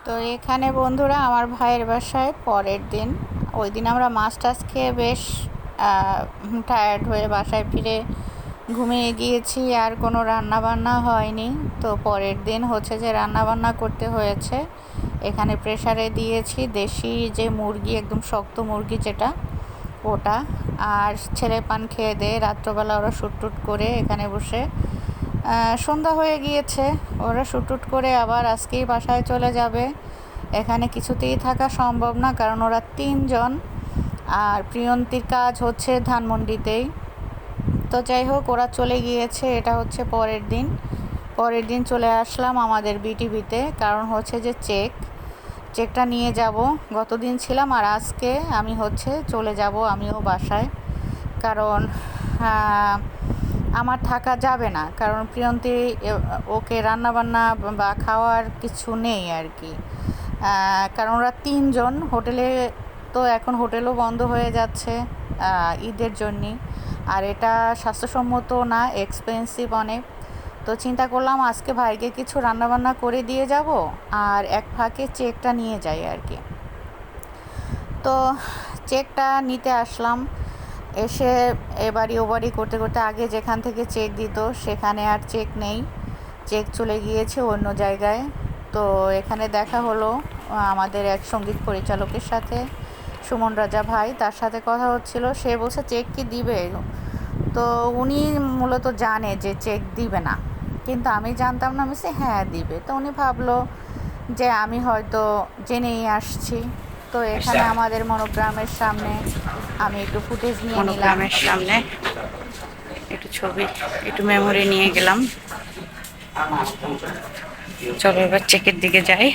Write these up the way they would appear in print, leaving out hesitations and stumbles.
তো এখানে বন্ধুরা আমার ভাইয়ের বাসায় পরের দিন, ওই দিন আমরা মাছ টাছ খেয়ে বেশ টায়ার্ড হয়ে বাসায় ফিরে ঘুমিয়ে গিয়েছি, আর কোনো রান্না বান্না হয়নি। তো পরের দিন হচ্ছে যে রান্না বান্না করতে হয়েছে। এখানে প্রেসারে দিয়েছি দেশি যে মুরগি, একদম শক্ত মুরগি যেটা, ওটা। আর ছেলে পান খেয়ে দেয়ে রাত্রবেলা ওরা শুটটুট করে এখানে বসে, সন্ধ্যা হয়ে গিয়েছে, ওরা শুটটুট করে আবার আজকেই বাসায় চলে যাবে। এখানে কিছুতেই থাকা সম্ভব না, কারণ ওরা 3 জন, আর প্রিয়ন্তীর কাজ হচ্ছে ধানমন্ডিতেই। তো যাই হোক, ওরা চলে গিয়েছে। এটা হচ্ছে পরের দিন চলে আসলাম আমাদের বিটিভিতে, কারণ হচ্ছে যে চেকটা নিয়ে যাব। গতদিন ছিলাম, আর আজকে আমি হচ্ছে চলে যাব আমিও বাসায়, কারণ আমার থাকা যাবে না, কারণ প্রিয়ন্তী ওকে রান্নাবান্না বা খাওয়ার কিছু নেই আর কি। কারণ ওরা 3 জন হোটেলে, তো এখন হোটেলও বন্ধ হয়ে যাচ্ছে ঈদের জন্যে, আর এটা স্বাস্থ্যসম্মত না, এক্সপেন্সিভ অনেক। তো চিন্তা করলাম আজকে ভাইকে কিছু রান্নাবান্না করে দিয়ে যাব, আর এক ফাঁকে চেকটা নিয়ে যাই আর কি। তো চেকটা নিতে আসলাম। এসে এবারই ওবারই করতে করতে, আগে যেখান থেকে চেক দিত সেখানে আর চেক নেই, চেক চলে গিয়েছে অন্য জায়গায়। তো এখানে দেখা হলো আমাদের এক সঙ্গীত পরিচালকের সাথে, সুমন রাজা ভাই, তার সাথে কথা হচ্ছিল। সে বলছে চেক কি দিবে। তো উনি মূলত জানে যে চেক দিবে না, কিন্তু আমি জানতাম না। আমি বলছি হ্যাঁ দিবে। তো উনি ভাবলো যে আমি হয়তো জেনেই আসছি। তো এখানে আমাদের মনোগ্রামের সামনে আমি একটু ফুটেজ নিয়ে নিলাম, মনোগ্রামের সামনে একটু ছবি, একটু মেমোরি নিয়ে গেলাম। চলো এবার চেকের দিকে যাই।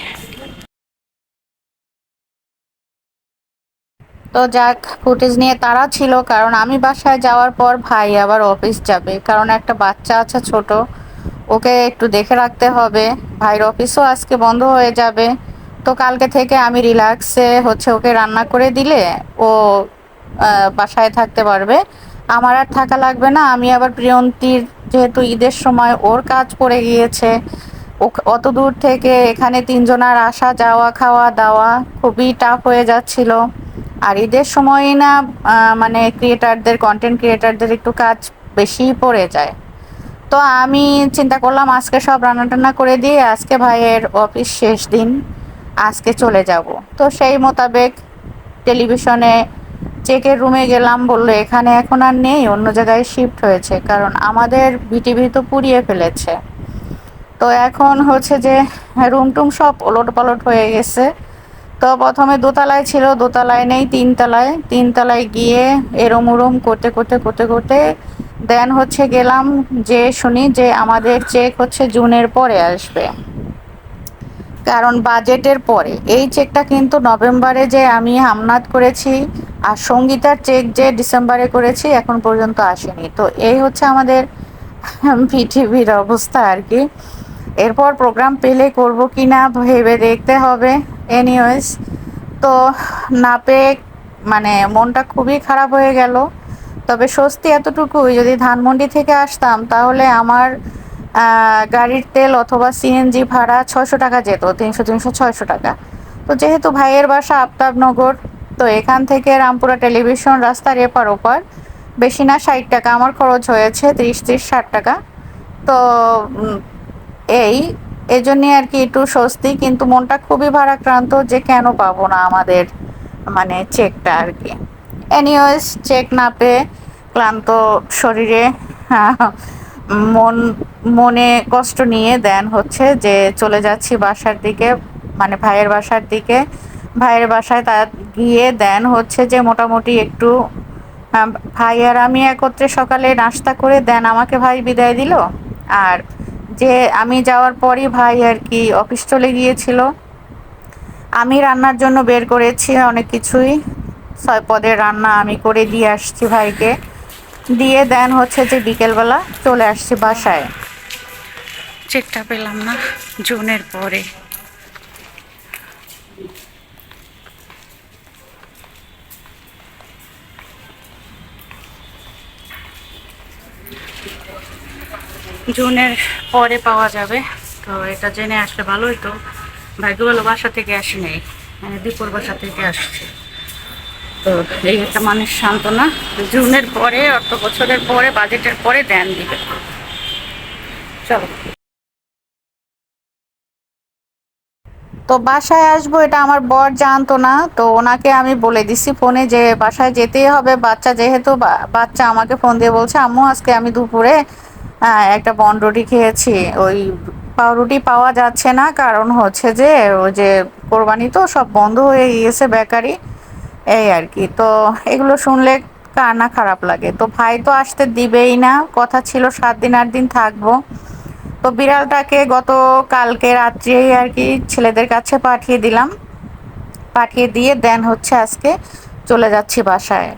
তো যাক, ফুটেজ নিয়ে তারা ছিল, কারণ আমি বাসায় যাওয়ার পর ভাই আবার অফিস যাবে, কারণ একটা বাচ্চা আছে ছোট, ওকে একটু দেখে রাখতে হবে। ভাইয়ের অফিসও আজকে বন্ধ হয়ে যাবে। তো কালকে থেকে আমি রিল্যাক্সে হচ্ছে ওকে রান্না করে দিলে ও বাসায় থাকতে পারবে, আমার আর থাকা লাগবে না। আমি আবার প্রিয়ন্তীর, যেহেতু ঈদের সময় ওর কাজ পড়ে গিয়েছে, অত দূর থেকে এখানে 3 জনার আসা যাওয়া খাওয়া দাওয়া খুবই টাফ হয়ে যাচ্ছিল। আর ঈদের সময় না, মানে কন্টেন্ট ক্রিয়েটারদের একটু কাজ বেশিই পড়ে যায়। তো আমি চিন্তা করলাম আজকে সব রান্না টান্না করে দিয়ে, আজকে ভাইয়ের অফিস শেষ দিন, আজকে চলে যাব। তো সেই মোতাবেক টেলিভিশনে চেকের রুমে গেলাম, বললো এখানে এখন আর নেই, অন্য জায়গায় শিফট হয়েছে, কারণ আমাদের বিটিভি তো পুড়িয়ে ফেলেছে। তো এখন হচ্ছে যে রুম টুম সব ওলট পালট হয়ে গেছে। তো প্রথমে দোতলায় ছিল, দোতলায় নেই, তিনতলায় গিয়ে এরম উরম করতে করতে করতে করতে দেন হচ্ছে গেলাম, যে শুনি যে আমাদের চেক হচ্ছে জুনের পরে আসবে, কারণ বাজেটের পরে। এই চেকটা কিন্তু নভেম্বরে যে আমি হামনাত করেছি, আর সঙ্গীতার চেক যে ডিসেম্বরে করেছি, এখন পর্যন্ত আসেনি। তো এই হচ্ছে আমাদের পৃথিবীর অবস্থা আর কি। এরপর প্রোগ্রাম পেলে করব কি না ভেবে দেখতে হবে। এনিওয়েজ, তো না পেয়ে মানে মনটা খুবই খারাপ হয়ে গেল। তবে স্বস্তি এতটুকুই, যদি ধানমন্ডি থেকে আসতাম তাহলে আমার গাড়ির তেল অথবা সিএনজি ভাড়া 600 টাকা যেত, 300 300 600 টাকা। তো যেহেতু ভাইয়ের বাসা আফতাবনগর, তো এখান থেকে রামপুরা টেলিভিশন রাস্তার এপার ওপার, বেশি না 60 টাকা আমার খরচ হয়েছে, 30 30 60 টাকা। তো এই এজন্যে আর কি একটু স্বস্তি, কিন্তু মনটা খুবই ভারাক্রান্ত যে কেন পাবো না আমাদের মানে চেকটা আর কি। এনিওয়েজ, চেক না পেয়ে ক্লান্ত শরীরে, মন মনে কষ্ট নিয়ে দেন হচ্ছে যে চলে যাচ্ছি বাসার দিকে, মানে ভাইয়ের বাসার দিকে। ভাইয়ের বাসায় তা গিয়ে দেন হচ্ছে যে মোটামুটি একটু, ভাই আর আমি একত্রে সকালে নাস্তা করে দেন আমাকে ভাই বিদায় দিল। আর যে আমি যাওয়ার পরই ভাই আর কি অফিস চলে গিয়েছিল। আমি রান্নার জন্য বের করেছি অনেক কিছুই, 6 পদের রান্না আমি করে দিয়ে আসছি ভাইকে, দিয়ে দেন হচ্ছে যে বিকেলবেলা চলে আসছি বাসায়। চেকটা পেলাম না জুনের পরে। জুনের পরে পাওয়া যাবে, তো এটা জেনে আসলে ভালো হতো। ভাগ্য ভালো বাসা থেকে আসি নাই, মানে দীপুর বাসা থেকে আসছে। তো এই একটা মানুষ সান্ত্বনা, জুনের পরে, অর্থ বছরের পরে, বাজেটের পরে দেন দিবে। চলো। তো বাসায় আসবো এটা আমার বর জানতো না, তো ওনাকে আমি বলে দিছি ফোনে যে বাসায় যেতেই হবে, বাচ্চা যেহেতু বাচ্চা আমাকে ফোন দিয়ে বলছে আম্মু আজকে আমি দুপুরে একটা বনরুটি খেয়েছি। ওই পাউরুটি পাওয়া যাচ্ছে না, কারণ হচ্ছে যে ওই যে কোরবানি তো সব বন্ধ হয়ে গিয়েছে বেকারি, এই আর কি। তো এগুলো শুনলে কার না খারাপ লাগে। তো ভাই তো আসতে দিবেই না, কথা ছিল 7 দিন 8 দিন থাকবো। তো বিড়ালটাকে গত কালকে রাত্রেই আর কি ছেলেদের কাছে পাঠিয়ে দিলাম, পাঠিয়ে দিয়ে দেন হচ্ছে আজকে চলে যাচ্ছি বাসায়।